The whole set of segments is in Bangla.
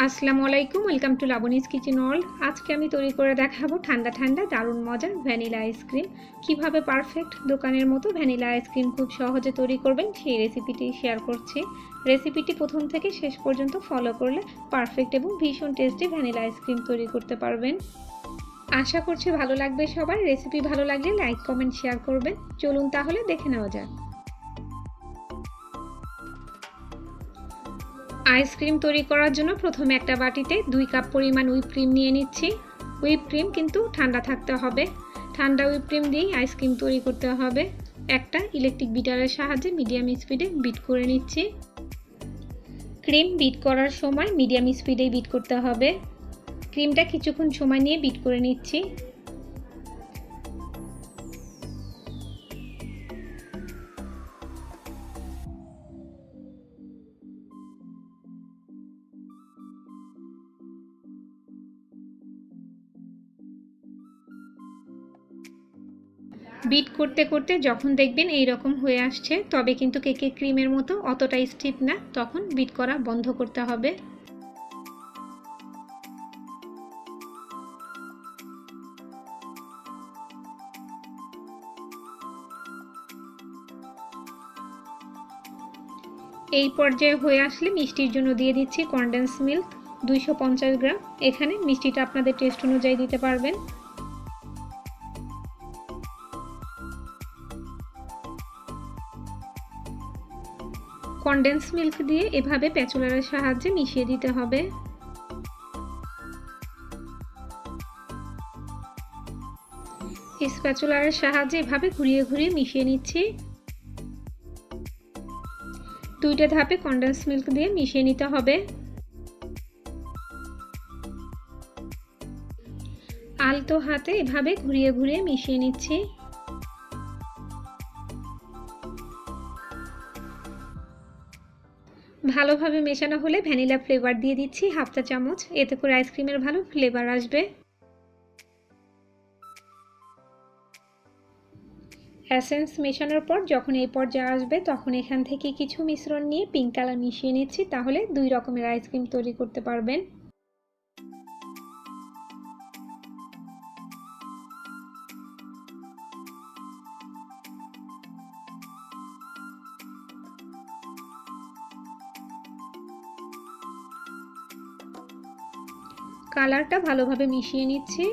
আসসালামু আলাইকুম, ওয়েলকাম টু লাবণীজ কিচেন ওয়ার্ল্ড। আজকে আমি তৈরি করে দেখাবো ঠান্ডা ঠান্ডা দারুণ মজার ভ্যানিলা আইসক্রিম। কিভাবে পারফেক্ট দোকানের মতো ভ্যানিলা আইসক্রিম খুব সহজে তৈরি করবেন সেই রেসিপিটি শেয়ার করছি। রেসিপিটি প্রথম থেকে শেষ পর্যন্ত ফলো করলে পারফেক্ট এবং ভীষণ টেস্টি ভ্যানিলা আইসক্রিম তৈরি করতে পারবেন। আশা করছি ভালো লাগবে সবার। রেসিপি ভালো লাগলে লাইক কমেন্ট শেয়ার করবেন। চলুন তাহলে দেখে নেওয়া যাক। আইসক্রিম তৈরি করার জন্য প্রথমে একটা বাটিতে 2 কাপ পরিমাণ হুইপ ক্রিম নিয়ে নিচ্ছি। হুইপ ক্রিম কিন্তু ঠান্ডা থাকতে হবে। ঠান্ডা হুইপ ক্রিম দিয়েই আইসক্রিম তৈরি করতে হবে। একটা ইলেকট্রিক বিটারের সাহায্যে মিডিয়াম স্পিডে বিট করে নিচ্ছি। ক্রিম বিট করার সময় মিডিয়াম স্পিডেই বিট করতে হবে। ক্রিমটা কিছুক্ষণ সময় নিয়ে বিট করে নিচ্ছি। বিট করতে করতে যখন দেখবেন এই রকম হয়ে আসছে, তবে কিন্তু কেকের ক্রিমের মতো অতটা স্টিফ না, তখন বিট করা বন্ধ করতে হবে। এই পর্যায়ে হয়ে আসলে মিষ্টির জন্য দিয়ে দিচ্ছি কনডেন্স মিল্ক 250 গ্রাম। এখানে মিষ্টিটা আপনাদের টেস্ট অনুযায়ী দিতে পারবেন। কনডেন্স মিল্ক দিয়ে এভাবে প্যাচুলারের সাহায্যে মিশিয়ে দিতে হবে। স্প্যাচুলারের সাহায্যে এভাবে ঘুরিয়ে ঘুরিয়ে মিশিয়ে নিচ্ছি। দুইটা ধাপে কনডেন্স মিল্ক দিয়ে মিশিয়ে নিতে হবে। আলতো হাতে এভাবে ঘুরিয়ে ঘুরিয়ে মিশিয়ে নিচ্ছি। ভালোভাবে মেশানো হলে ভ্যানিলা ফ্লেভার দিয়ে দিচ্ছি হাফ চা চামচ। এতে করে আইসক্রিমের ভালো ফ্লেভার আসবে। এসেন্স মেশানোর পর যখন এই পর্যায়ে আসবে, তখন এখান থেকে কিছু মিশ্রণ নিয়ে পিঙ্ক কালার মিশিয়ে নিচ্ছি। তাহলে 2 রকমের আইসক্রিম তৈরি করতে পারবেন। কালারটা ভালোভাবে মিশিয়ে নিচ্ছি।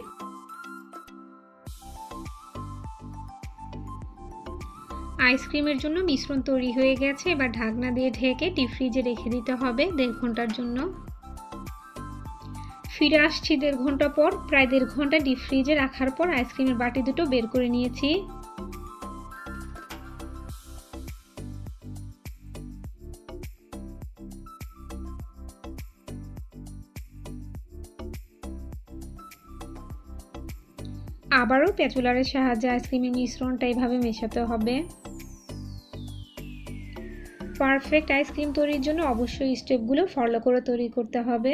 আইসক্রিমের জন্য মিশ্রণ তৈরি হয়ে গেছে। এবার ঢাকনা দিয়ে ঢেকে ডিপ ফ্রিজে রেখে দিতে হবে 1.5 ঘন্টার জন্য। ফিরে আসছি 1.5 ঘন্টা পর। প্রায় 1.5 ঘন্টা ডিপ ফ্রিজে রাখার পর আইসক্রিমের বাটি দুটো বের করে নিয়েছি। আবারও প্যাচুলারের সাহায্যে আইসক্রিমের মিশ্রণটা এভাবে মেশাতে হবে। পারফেক্ট আইসক্রিম তৈরির জন্য অবশ্যই স্টেপগুলো ফলো করে তৈরি করতে হবে।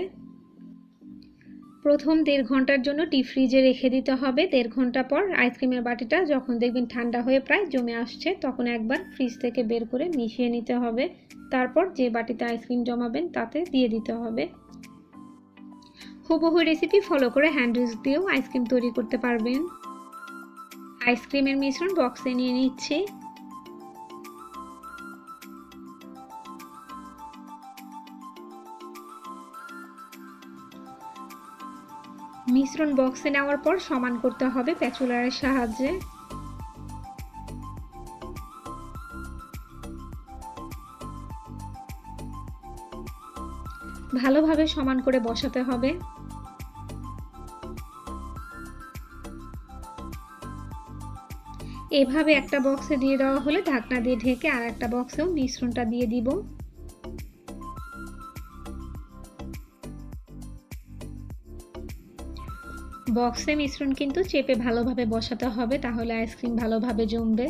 প্রথম 1.5 ঘন্টার জন্য ডিপ ফ্রিজে রেখে দিতে হবে। 1.5 ঘন্টা পর আইসক্রিমের বাটিটা যখন দেখবেন ঠান্ডা হয়ে প্রায় জমে আসছে, তখন একবার ফ্রিজ থেকে বের করে মিশিয়ে নিতে হবে। তারপর যে বাটিতে আইসক্রিম জমাবেন তাতে দিয়ে দিতে হবে। হুবহু রেসিপি ফলো করে হ্যান্ড উইস্ক দিয়েও আইসক্রিম তৈরি করতে পারবেন। আইসক্রিমের মিশ্রণ বক্সে নিয়ে নিচ্ছি। মিশ্রণ বক্সে নেওয়ার পর সমান করতে হবে প্যাচুলারের সাহায্যে। ভালোভাবে সমান করে বসাতে হবে। এভাবে একটা বক্সে দিয়ে দেওয়া হলে ঢাকনা দিয়ে ঢেকে আর একটা বক্সেও মিশ্রণটা দিয়ে দিব। বক্সে মিশ্রণ কিন্তু চেপে ভালোভাবে বসাতে হবে, তাহলে আইসক্রিম ভালোভাবে জমবে।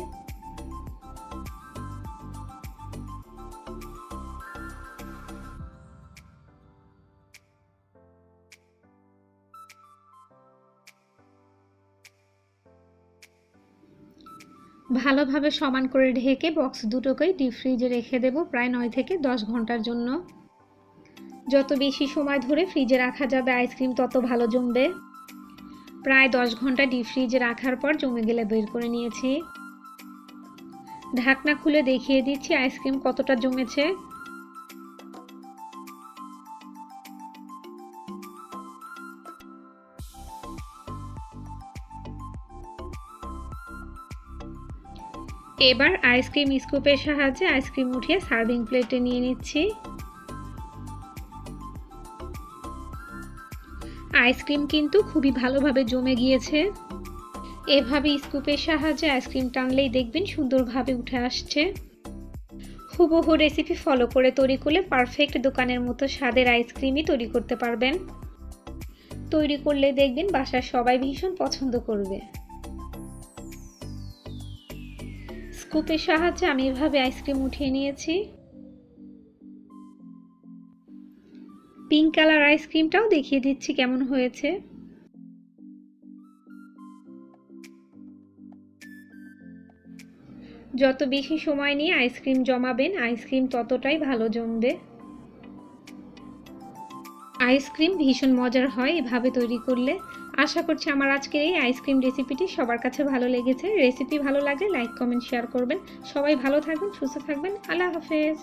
ভালোভাবে সমান করে ঢেকে বক্স দুটোকেই ডিপ ফ্রিজে রেখে দেব প্রায় 9 থেকে 10 ঘন্টার জন্য। যত বেশি সময় ধরে ফ্রিজে রাখা যাবে আইসক্রিম তত ভালো জমবে। প্রায় 10 ঘন্টা ডিপ ফ্রিজে রাখার পর জমে গেলে বের করে নিয়েছি। ঢাকনা খুলে দেখিয়ে দিচ্ছি আইসক্রিম কতটা জমেছে। এবার আইসক্রিম স্কুপের সাহায্যে আইসক্রিম উঠিয়ে সার্ভিং প্লেটে নিয়ে নিচ্ছি। আইসক্রিম কিন্তু খুবই ভালোভাবে জমে গিয়েছে। এভাবে স্কুপের সাহায্যে আইসক্রিম টানলেই দেখবেন সুন্দরভাবে উঠে আসছে। হুবহু রেসিপি ফলো করে তৈরি করলে পারফেক্ট দোকানের মতো স্বাদের আইসক্রিমই তৈরি করতে পারবেন। তৈরি করলে দেখবেন বাসার সবাই ভীষণ পছন্দ করবে। স্কুপের সাহায্যে আমি এভাবে আইসক্রিম উঠিয়ে নিয়েছি। পিঙ্ক কালার আইসক্রিমটাও দেখিয়ে দিচ্ছি কেমন হয়েছে। যত বেশি সময় নিয়ে আইসক্রিম জমাবেন আইসক্রিম ততটাই ভালো জমবে। আইসক্রিম ভীষণ মজার হয় এভাবে তৈরি করলে। আশা করছি আমার আজকের এই আইসক্রিম রেসিপিটি সবার কাছে ভালো লেগেছে। রেসিপি ভালো লাগলে লাইক কমেন্ট শেয়ার করবেন। সবাই ভালো থাকবেন, সুস্থ থাকবেন। আল্লাহ হাফেজ।